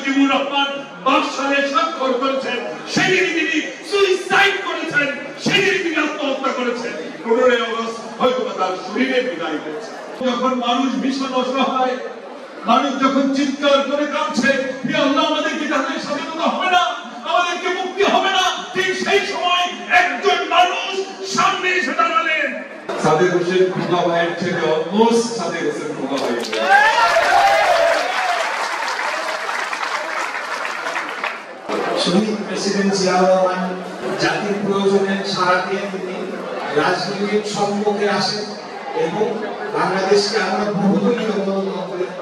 মুজিবুর রহমান 22 সালে স্বাক্ষর করেছেন, সেদিন তিনি সুইসাইড করেছেন, সেদিন তিনি আত্মহত্যা করেছেন। 15 আগস্ট হয়তো তার শরীরে বিদায় হয়েছে। যখন মানুষ ভীষণ অসহায়, মানুষ যখন চিৎকার করে কাঁদছে, হে আল্লাহ আমাদেরকে জাহান্নামের স্বাধীনতা হবে না, আমাদেরকে মুক্তি হবে না, ঠিক সেই সময় একজন মানুষ সামনে এসে দাঁড়ালেন। সাদেক হোসেন খোকা ভাইয়ের ছেলে অলমোস্ট সাদেক হোসেন খোকা ভাই। শহীদ প্রেসিডেন্ট জিয়াউর রহমান জাতির প্রয়োজনে সাড়া দিয়ে তিনি রাজনীতির সম্মুখে আসেন এবং বাংলাদেশকে আমরা বহুদলীয় গণতন্ত্রের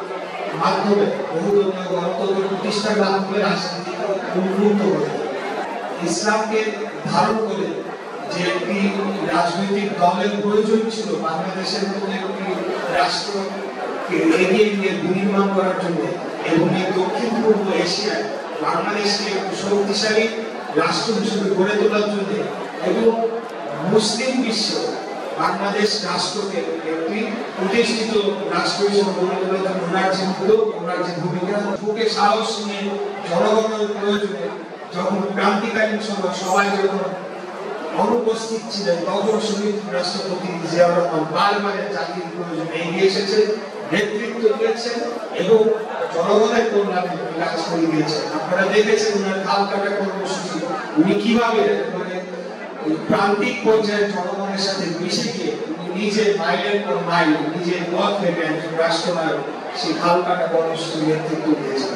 মাধ্যমে বহুদলীয় গণতন্ত্র প্রতিষ্ঠার মাধ্যমে রাজনীতিকে উন্নত করে ইসলামকে ধারণ করে যে একটি রাজনৈতিক দলের প্রয়োজন ছিল বাংলাদেশের মতো একটি রাষ্ট্রকে এগিয়ে নিয়ে বিনির্মাণ করার জন্য এবং এই দক্ষিণ পূর্ব এশিয়ায় বাংলাদেশকে একটি শক্তিশালী রাষ্ট্র হিসেবে গড়ে তোলার জন্য এবং মুসলিম বিশ্ব বাংলাদেশ রাষ্ট্রকে একটি প্রতিষ্ঠিত রাষ্ট্র হিসেবে গড়ে তোলার জন্য ওনার যে উদ্যোগ, ওনার যে ভূমিকা, বুকে সাহস নিয়ে জনগণের প্রয়োজনে যখন ক্রান্তিকালীন সময় সবাই যখন অনুপস্থিত ছিলেন, তখন শহীদ রাষ্ট্রপতি জিয়াউর রহমান বারবার জাতির প্রয়োজনে এগিয়ে এসেছে, নেতৃত্ব দিয়েছেন এবং জনগণের কল্যাণে কাজ করে দিয়েছেন। আপনারা দেখেছেন ওনার খাল কাটা কর্মসূচি, উনি কিভাবে প্রান্তিক পর্যায়ে জনগণের সাথে মিশে গিয়ে নিজে মাইলের পর মাইল নিজের পথ থেকে একজন রাষ্ট্রনায়ক সেই খাল কাটা কর্মসূচি নেতৃত্ব দিয়েছেন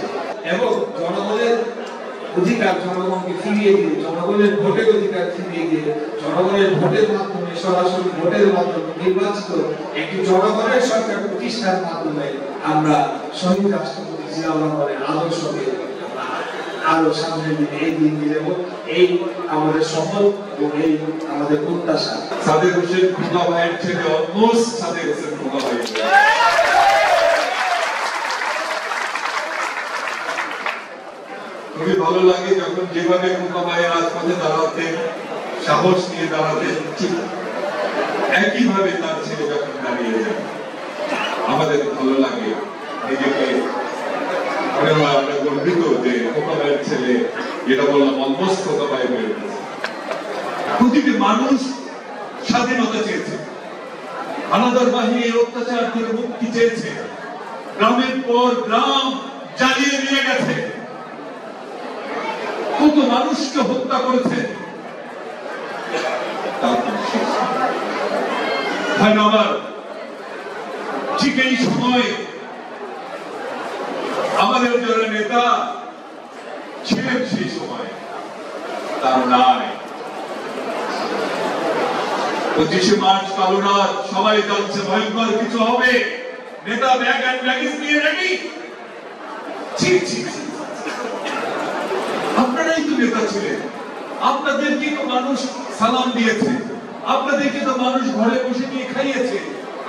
এবং জনগণের অধিকার জনগণকে ফিরিয়ে দিয়ে, জনগণের ভোটের অধিকার ফিরিয়ে দিয়ে, জনগণের ভোটের মাধ্যমে সরাসরি ভোটের মাধ্যমে নির্বাচিত একটি জনগণের সরকার প্রতিষ্ঠার মাধ্যমে আমরা শহীদ রাষ্ট্রপতি জিয়াউর রহমানের আদর্শকে আরো সামনের দিকে এগিয়ে নিয়ে যাব, এই আমাদের সফল এবং এই আমাদের প্রত্যাশা। সাদেক হোসেন খোকা ভাইয়ের ছেলে অলমোস্ট সাদেক হোসেন খোকা ভাই। খুবই ভালো লাগে যখন যেভাবে খোকা ভাই রাজপথে দাঁড়াতে সাহস নিয়ে দাঁড়াতে, ঠিক একইভাবে তার ছেলে যখন দাঁড়িয়ে যায় আমাদের ভালো লাগে, নিজেকে মনে হয় আমরা গর্বিত যে খোকা ভাইয়ের ছেলে, যেটা বললাম অলমোস্ট খোকা ভাই হয়ে উঠেছে। প্রতিটি মানুষ স্বাধীনতা চেয়েছে, হানাদার বাহিনীর অত্যাচার থেকে মুক্তি চেয়েছে, গ্রামের পর গ্রাম জ্বালিয়ে নিয়ে গেছে, কত মানুষকে হত্যা করেছে। ঠিক এই সময় আমাদের যারা নেতা ছিলেন সেই সময় তার নাই। 25শে মার্চ কালো রাত, সবাই জানছে ভয়ঙ্কর কিছু হবে, নেতা ব্যাগ এন্ড ব্যাগেজ নিয়ে রেডি। আপনারাই তো নেতা ছিলেন, আপনাদেরকে তো মানুষ সালাম দিয়েছে, আপনাদেরকে তো মানুষ ঘরে বসে নিয়ে খাইয়েছে,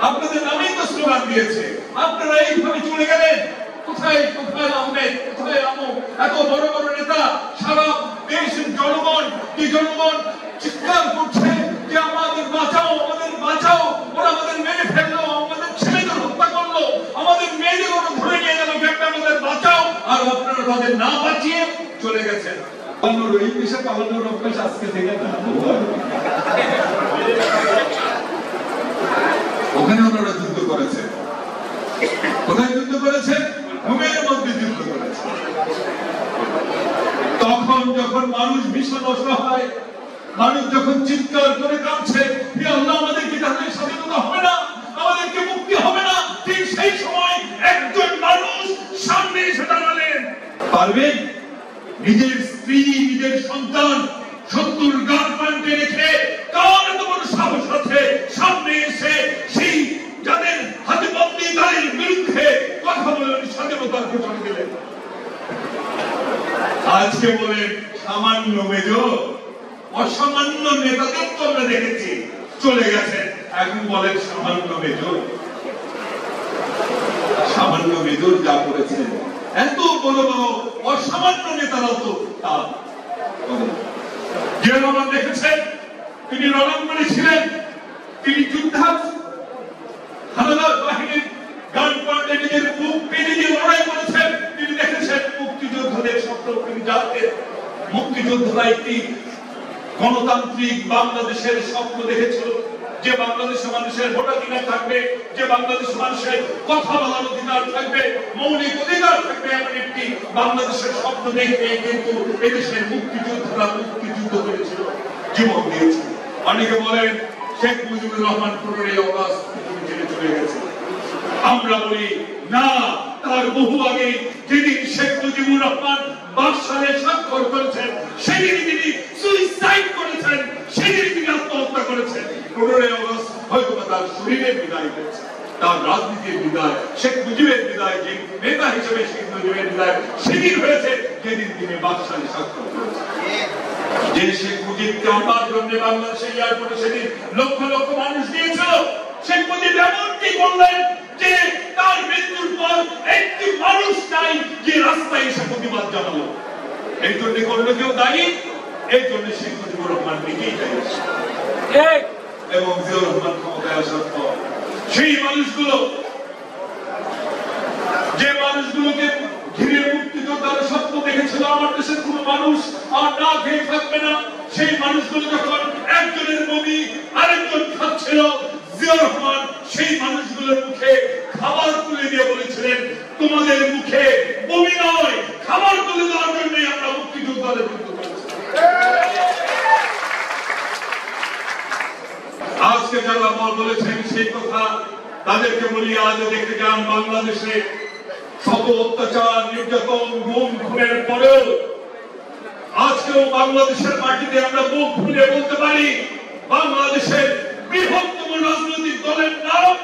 আপনাদের নামেই তো স্লোগান দিয়েছে, আপনারা এইভাবে চলে গেলেন। কোথায় কোথায় আহমেদ, কোথায় আমুক, এত বড় বড় নেতা, সারা দেশের জনগণ, কি জনগণ চিৎকার করছে যে আমাদের বাঁচাও, আমাদের বাঁচাও, ওরা আমাদের মেরে ফেললো, আমাদের ছেলেদের হত্যা করলো, আমাদের মেয়েদের ওরা ধরে নিয়ে গেল, আমাদের বাঁচাও, আর আপনারা তাদের না বাঁচিয়ে চলে গেছেন। এই পেশা পালানোর অভ্যাস আজকে থেকে না, ওখানে ওনারা যুদ্ধ করেছে। কোথায় যুদ্ধ করেছে? ঘুমের মধ্যে যুদ্ধ করেছে। তখন যখন মানুষ ভীষণ অসহায়, মানুষ যখন চিৎকার করে কাঁদছে, হে আল্লাহ আমাদেরকে জাহান্নামের স্বাধীনতা হবে না, আমাদেরকে মুক্তি হবে না, ঠিক সেই সময় একজন মানুষ সামনে এসে দাঁড়ালেন। পারবেন নিজের স্ত্রী, নিজের সন্তান 70 গার্লফ্রেন্ডে রেখে কার এত বড় সাহস আছে সামনে এসে সেই যাদের হাতে বন্দীদের বিরুদ্ধে কথা বলেন, স্বাধীনতার ঘোষণা দিলেন। আজকে বলেন সামান্য মেজো, অসামান্য নেতাদের তো আমরা দেখেছি চলে গেছেন, এখন বলেন সামান্য মেজর। সামান্য মেজর যা করেছেন, এত বড় বড় অসামান্য নেতারাও তো তা করেন। জিয়াউর রহমান দেখেছেন, তিনি রণাঙ্গনে ছিলেন, তিনি যুদ্ধা হানাদার বাহিনীর গান পাল্টে নিজের মুখ পেরে দিয়ে লড়াই করেছেন। তিনি দেখেছেন মুক্তিযোদ্ধা মুক্তিযোদ্ধাদের স্বপ্ন তিনি জানতেন। মুক্তিযোদ্ধারা একটি গণতান্ত্রিক বাংলাদেশের স্বপ্ন দেখেছিল, যে বাংলাদেশ মানুষের ভোটাধিকার থাকবে, যে বাংলাদেশ মানুষের কথা বলার অধিকার থাকবে, মৌলিক অধিকার থাকবে, এমন একটি বাংলাদেশের স্বপ্ন দেখে কিন্তু এদেশের মুক্তিযোদ্ধারা মুক্তিযুদ্ধ করেছিল, জীবন দিয়েছিল। অনেকে বলেন শেখ মুজিবুর রহমান 15 আগস্ট জেলে চলে গেছে। আমরা বলি না, তার বহু আগে যেদিন শেখ মুজিবুর রহমান বাকশালে স্বাক্ষর করেছেন, সেদিন তিনি সুইসাইড করেছেন, সেদিন তিনি আত্মহত্যা করেছেন। 15 আগস্ট হয়তো তার শরীরের বিদায় হয়েছে, তার রাজনীতির বিদায়, শেখ মুজিবের বিদায়, যে নেতা হিসেবে শেখ মুজিবের বিদায় সেদিন হয়েছে যেদিন তিনি বাকশালে স্বাক্ষর করেছেন। যে শেখ মুজিবকে আমার জন্য বাংলাদেশে এয়ারপোর্টে সেদিন লক্ষ লক্ষ মানুষ দিয়েছিল, শেখ মুজিব এমনটি করলেন যে তার মৃত্যুর পর একটি মানুষ নাই যে রাস্তায় এসে প্রতিবাদ জানালো। এই জন্য করলো কেউ দায়ী, এই জন্য শেখ মুজিবুর রহমান নিজেই দায়ী। এবং জিয়াউর রহমান ক্ষমতায় আসার পর সেই মানুষগুলো, যে মানুষগুলোকে ঘিরে মুক্তিযোদ্ধারা স্বপ্ন দেখেছিল আমার দেশের কোন মানুষ আর না খেয়ে থাকবে না, সেই মানুষগুলো যখন একজনের বমি আরেকজন খাচ্ছিল, জিয়াউর রহমান সেই মানুষগুলোর মুখে খাবার তুলে দিয়ে বলেছিলেন, তোমাদের মুখে বমি নয়, খাবার তুলে দেওয়ার জন্যই আমরা মুক্তিযোদ্ধাদের বিরুদ্ধে করেছি। আজকে যারা বলেছেন সেই কথা, তাদেরকে বলি আজ দেখতে যান বাংলাদেশে শত অত্যাচার, নির্যাতন, গুম খুনের পরেও আজকেও বাংলাদেশের মাটিতে আমরা মুখ খুলে বলতে পারি বাংলাদেশের বৃহত্তম রাজনৈতিক দলের নাম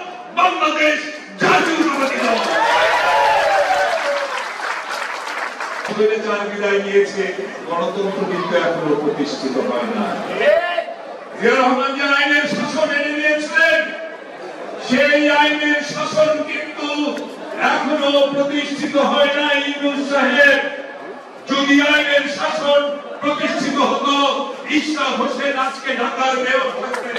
বাংলাদেশ জাতীয়তাবাদী দল। বিদায় নিয়েছে, গণতন্ত্র কিন্তু এখনো প্রতিষ্ঠিত হয় না। জিয়াউর রহমান যে আইনের শাসন এনে দিয়েছিলেন, সেই আইনের শাসন কিন্তু এখনো প্রতিষ্ঠিত হয় না। ইউনূস সাহেব, যদি আইনের শাসন প্রতিষ্ঠিত হতো, ইশরাক হোসেন আজকে ঢাকার মেয়র থাকতেন।